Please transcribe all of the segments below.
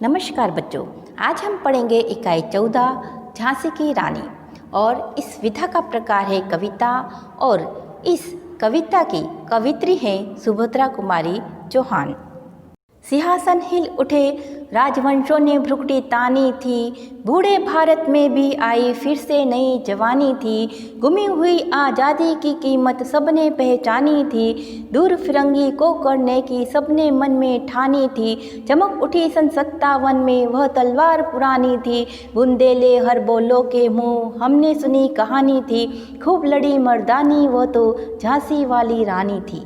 नमस्कार बच्चों, आज हम पढ़ेंगे इकाई 14 झांसी की रानी। और इस विधा का प्रकार है कविता। और इस कविता की कवित्री हैं सुभद्रा कुमारी चौहान। सिंहासन हिल उठे, राजवंशों ने भ्रुकुटी तानी थी। बूढ़े भारत में भी आई फिर से नई जवानी थी। गुमी हुई आज़ादी की कीमत सबने पहचानी थी। दूर फिरंगी को करने की सबने मन में ठानी थी। चमक उठी सन 57 में वह तलवार पुरानी थी। बुंदेले हर बोलो के मुँह हमने सुनी कहानी थी। खूब लड़ी मर्दानी वह तो झांसी वाली रानी थी।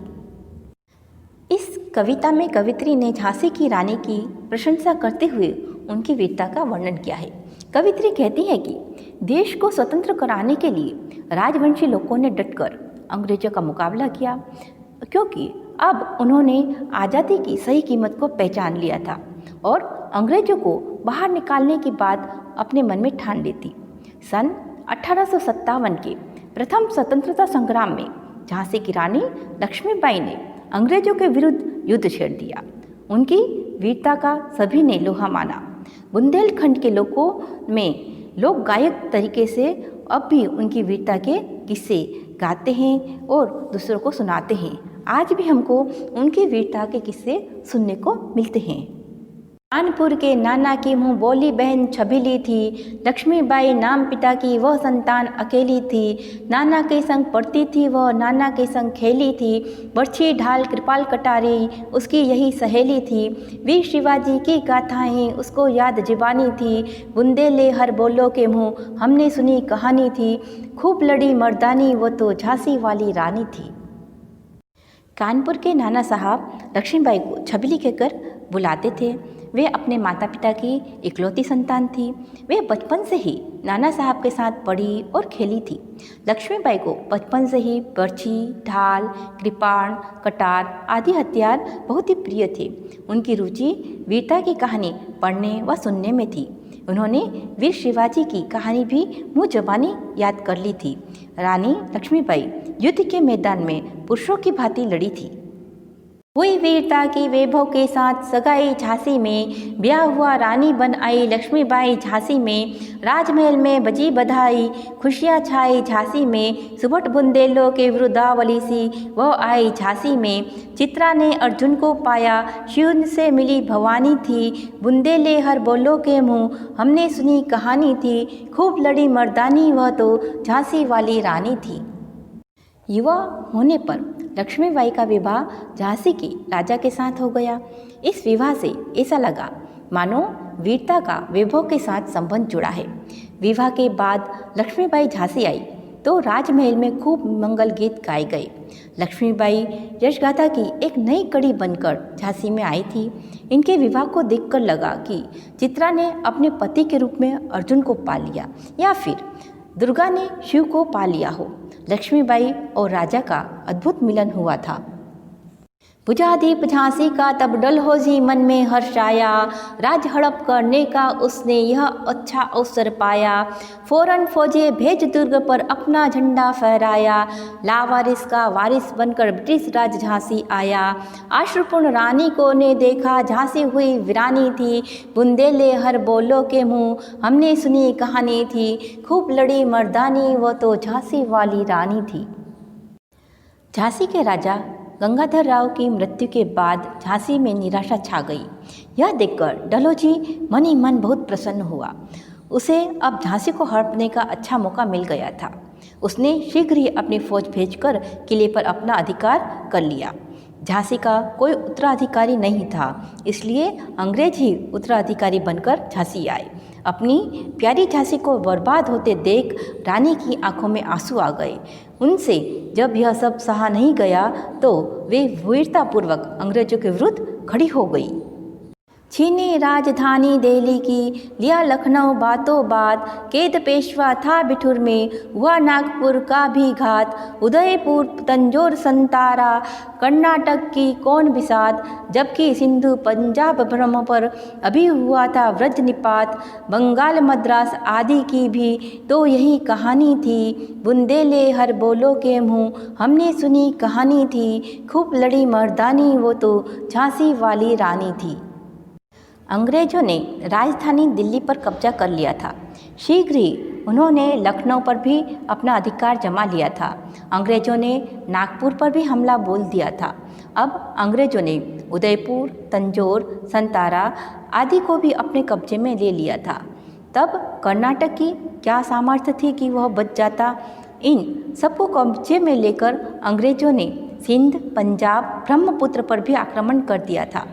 इस कविता में कवित्री ने झांसी की रानी की प्रशंसा करते हुए उनकी वीरता का वर्णन किया है। कवित्री कहती है कि देश को स्वतंत्र कराने के लिए राजवंशी लोगों ने डटकर अंग्रेजों का मुकाबला किया, क्योंकि अब उन्होंने आज़ादी की सही कीमत को पहचान लिया था और अंग्रेजों को बाहर निकालने की बात अपने मन में ठान ली थी। सन 1857 के प्रथम स्वतंत्रता संग्राम में झांसी की रानी लक्ष्मीबाई ने अंग्रेजों के विरुद्ध युद्ध छेड़ दिया। उनकी वीरता का सभी ने लोहा माना। बुंदेलखंड के लोगों में लोक गायक तरीके से अब भी उनकी वीरता के किस्से गाते हैं और दूसरों को सुनाते हैं। आज भी हमको उनकी वीरता के किस्से सुनने को मिलते हैं। कानपुर के नाना की मुँह बोली बहन छबीली थी। लक्ष्मीबाई नाम पिता की वह संतान अकेली थी। नाना के संग पढ़ती थी वह, नाना के संग खेली थी। बर्छी ढाल कृपाल कटारी उसकी यही सहेली थी। वीर शिवाजी की गाथाएं उसको याद जुबानी थी। बुंदेले हर बोलो के मुँह हमने सुनी कहानी थी। खूब लड़ी मर्दानी वो तो झांसी वाली रानी थी। कानपुर के नाना साहब लक्ष्मीबाई को छबीली कहकर बुलाते थे। वे अपने माता पिता की इकलौती संतान थी। वे बचपन से ही नाना साहब के साथ पढ़ी और खेली थी। लक्ष्मीबाई को बचपन से ही बर्छी, ढाल, कृपाण, कटार आदि हथियार बहुत ही प्रिय थे। उनकी रुचि वीरता की कहानी पढ़ने व सुनने में थी। उन्होंने वीर शिवाजी की कहानी भी मुँह ज़बानी याद कर ली थी। रानी लक्ष्मीबाई युद्ध के मैदान में पुरुषों की भांति लड़ी थी। हुई वीरता की वैभव के साथ सगाई झांसी में। ब्याह हुआ रानी बन आई लक्ष्मीबाई झांसी में। राजमहल में बजी बधाई खुशियाँ छाई झांसी में। सुबट बुंदेलों के विरुद्धावली सी वह आई झांसी में। चित्रा ने अर्जुन को पाया, शिव से मिली भवानी थी। बुंदेले हर बोलो के मुँह हमने सुनी कहानी थी। खूब लड़ी मर्दानी वह तो झांसी वाली रानी थी। युवा होने पर लक्ष्मीबाई का विवाह झांसी के राजा के साथ हो गया। इस विवाह से ऐसा लगा मानो वीरता का वैभव के साथ संबंध जुड़ा है। विवाह के बाद लक्ष्मीबाई झांसी आई तो राजमहल में खूब मंगल गीत गाए गए। लक्ष्मीबाई यशगाथा की एक नई कड़ी बनकर झांसी में आई थी। इनके विवाह को देखकर लगा कि चित्रा ने अपने पति के रूप में अर्जुन को पा लिया या फिर दुर्गा ने शिव को पा लिया हो। लक्ष्मीबाई और राजा का अद्भुत मिलन हुआ था। बुझा दीप झांसी का तब डलहौजी मन में हर्ष आया। राज हड़प करने का उसने यह अच्छा अवसर पाया। फौरन फौजे भेज दुर्ग पर अपना झंडा फहराया। लावारिस का वारिस बनकर ब्रिटिश राज झांसी आया। आश्रुपूर्ण रानी को ने देखा झांसी हुई वीरानी थी। बुंदेले हर बोलो के मुँह हमने सुनी कहानी थी। खूब लड़ी मर्दानी वो तो झांसी वाली रानी थी। झांसी के राजा गंगाधर राव की मृत्यु के बाद झांसी में निराशा छा गई। यह देखकर डलहौजी मन ही मन बहुत प्रसन्न हुआ। उसे अब झांसी को हड़पने का अच्छा मौका मिल गया था। उसने शीघ्र ही अपनी फौज भेजकर किले पर अपना अधिकार कर लिया। झांसी का कोई उत्तराधिकारी नहीं था, इसलिए अंग्रेज ही उत्तराधिकारी बनकर झांसी आए। अपनी प्यारी झांसी को बर्बाद होते देख रानी की आंखों में आंसू आ गए। उनसे जब यह सब सहा नहीं गया तो वे वीरतापूर्वक अंग्रेजों के विरुद्ध खड़ी हो गई। छीनी राजधानी दिल्ली की, लिया लखनऊ बातों बात। कैद पेशवा था बिठूर में, हुआ नागपुर का भी घात। उदयपुर तंजौर संतारा, कर्नाटक की कौन बिसात। जबकि सिंधु पंजाब ब्रह्म पर अभी हुआ था व्रज निपात। बंगाल मद्रास आदि की भी तो यही कहानी थी। बुंदेले हर बोलो के मुँह हमने सुनी कहानी थी। खूब लड़ी मर्दानी वो तो झांसी वाली रानी थी। अंग्रेजों ने राजधानी दिल्ली पर कब्जा कर लिया था। शीघ्र ही उन्होंने लखनऊ पर भी अपना अधिकार जमा लिया था। अंग्रेजों ने नागपुर पर भी हमला बोल दिया था। अब अंग्रेजों ने उदयपुर, तंजौर, संतारा आदि को भी अपने कब्जे में ले लिया था। तब कर्नाटक की क्या सामर्थ्य थी कि वह बच जाता। इन सबको कब्जे में लेकर अंग्रेजों ने सिंध, पंजाब, ब्रह्मपुत्र पर भी आक्रमण कर दिया था।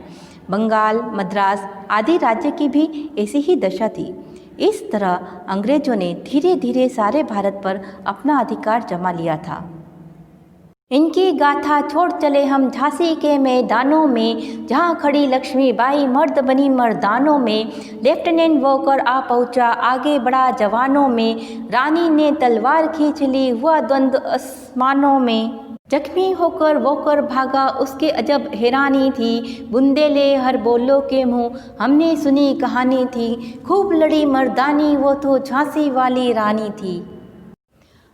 बंगाल, मद्रास आदि राज्य की भी ऐसी ही दशा थी। इस तरह अंग्रेजों ने धीरे धीरे सारे भारत पर अपना अधिकार जमा लिया था। इनकी गाथा छोड़ चले हम झांसी के मैदानों में, जहाँ खड़ी लक्ष्मीबाई मर्द बनी मर्दानों में। लेफ्टिनेंट वॉकर आ पहुँचा, आगे बढ़ा जवानों में। रानी ने तलवार खींच ली, हुआ द्वंद्व आसमानों में। जख्मी होकर वॉकर भागा, उसके अजब हैरानी थी। बुंदेले हर बोलो के मुँह हमने सुनी कहानी थी। खूब लड़ी मर्दानी, वो तो झांसी वाली रानी थी।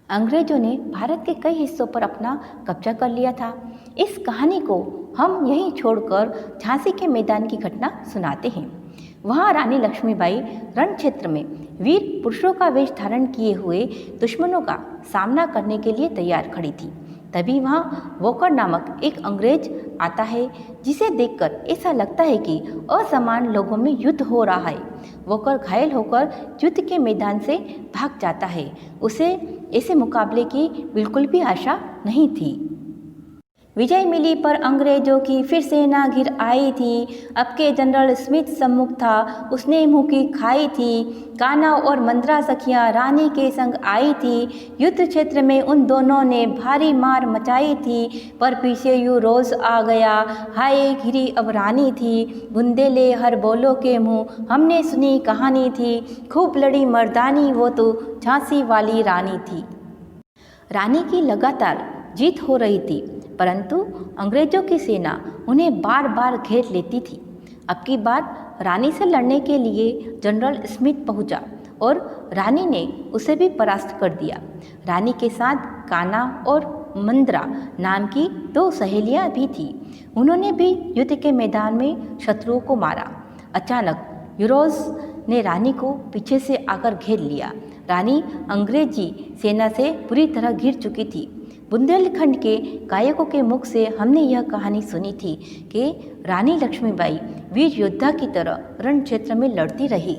अंग्रेजों ने भारत के कई हिस्सों पर अपना कब्जा कर लिया था। इस कहानी को हम यहीं छोड़कर झांसी के मैदान की घटना सुनाते हैं। वहाँ रानी लक्ष्मीबाई रण क्षेत्र में वीर पुरुषों का वेश धारण किए हुए दुश्मनों का सामना करने के लिए तैयार खड़ी थी। तभी वहाँ वॉकर नामक एक अंग्रेज आता है, जिसे देखकर ऐसा लगता है कि असमान लोगों में युद्ध हो रहा है। वॉकर घायल होकर युद्ध के मैदान से भाग जाता है। उसे ऐसे मुकाबले की बिल्कुल भी आशा नहीं थी। विजय मिली पर अंग्रेजों की फिर सेना घिर आई थी। अब के जनरल स्मिथ सम्मुख था, उसने मुँह की खाई थी। कान्हा और मंद्रा सखियाँ रानी के संग आई थी। युद्ध क्षेत्र में उन दोनों ने भारी मार मचाई थी, पर पीछे यूँ रोज आ गया। हाय घिरी अब रानी थी, बुंदेले हर बोलो के मुँह हमने सुनी कहानी थी। खूब लड़ी मर्दानी, वो तो झांसी वाली रानी थी। रानी की लगातार जीत हो रही थी, परंतु अंग्रेजों की सेना उन्हें बार बार घेर लेती थी। अब की बार रानी से लड़ने के लिए जनरल स्मिथ पहुंचा और रानी ने उसे भी परास्त कर दिया। रानी के साथ कान्हा और मंद्रा नाम की 2 सहेलियां भी थीं। उन्होंने भी युद्ध के मैदान में शत्रुओं को मारा। अचानक यूरोज ने रानी को पीछे से आकर घेर लिया। रानी अंग्रेजी सेना से पूरी तरह घिर चुकी थी। बुंदेलखंड के गायकों के मुख से हमने यह कहानी सुनी थी कि रानी लक्ष्मीबाई वीर योद्धा की तरह रण क्षेत्र में लड़ती रही।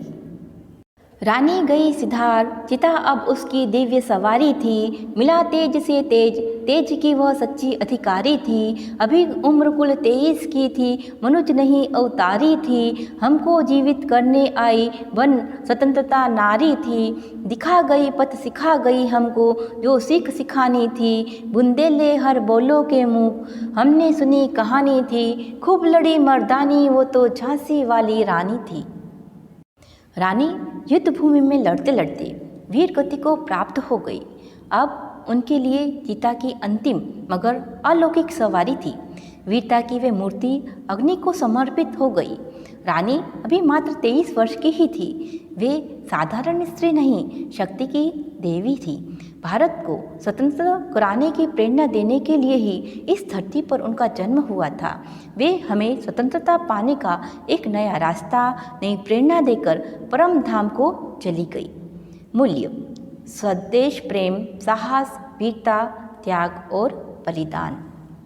रानी गई सिधार, चिता अब उसकी दिव्य सवारी थी। मिला तेज से तेज, तेज की वह सच्ची अधिकारी थी। अभी उम्र कुल 23 की थी, मनुज नहीं अवतारी थी। हमको जीवित करने आई, वन स्वतंत्रता नारी थी। दिखा गई पथ सिखा गई हमको, जो सीख सिखानी थी। बुंदेले हर बोलो के मुँह हमने सुनी कहानी थी। खूब लड़ी मर्दानी, वो तो झांसी वाली रानी थी। रानी युद्ध भूमि में लड़ते लड़ते वीर गति को प्राप्त हो गई। अब उनके लिए चिता की अंतिम मगर अलौकिक सवारी थी। वीरता की वे मूर्ति अग्नि को समर्पित हो गई। रानी अभी मात्र 23 वर्ष की ही थी। वे साधारण स्त्री नहीं, शक्ति की देवी थी। भारत को स्वतंत्र कराने की प्रेरणा देने के लिए ही इस धरती पर उनका जन्म हुआ था। वे हमें स्वतंत्रता पाने का एक नया रास्ता, नई प्रेरणा देकर परम धाम को चली गई। मूल्य: स्वदेश प्रेम, साहस, वीरता, त्याग और बलिदान।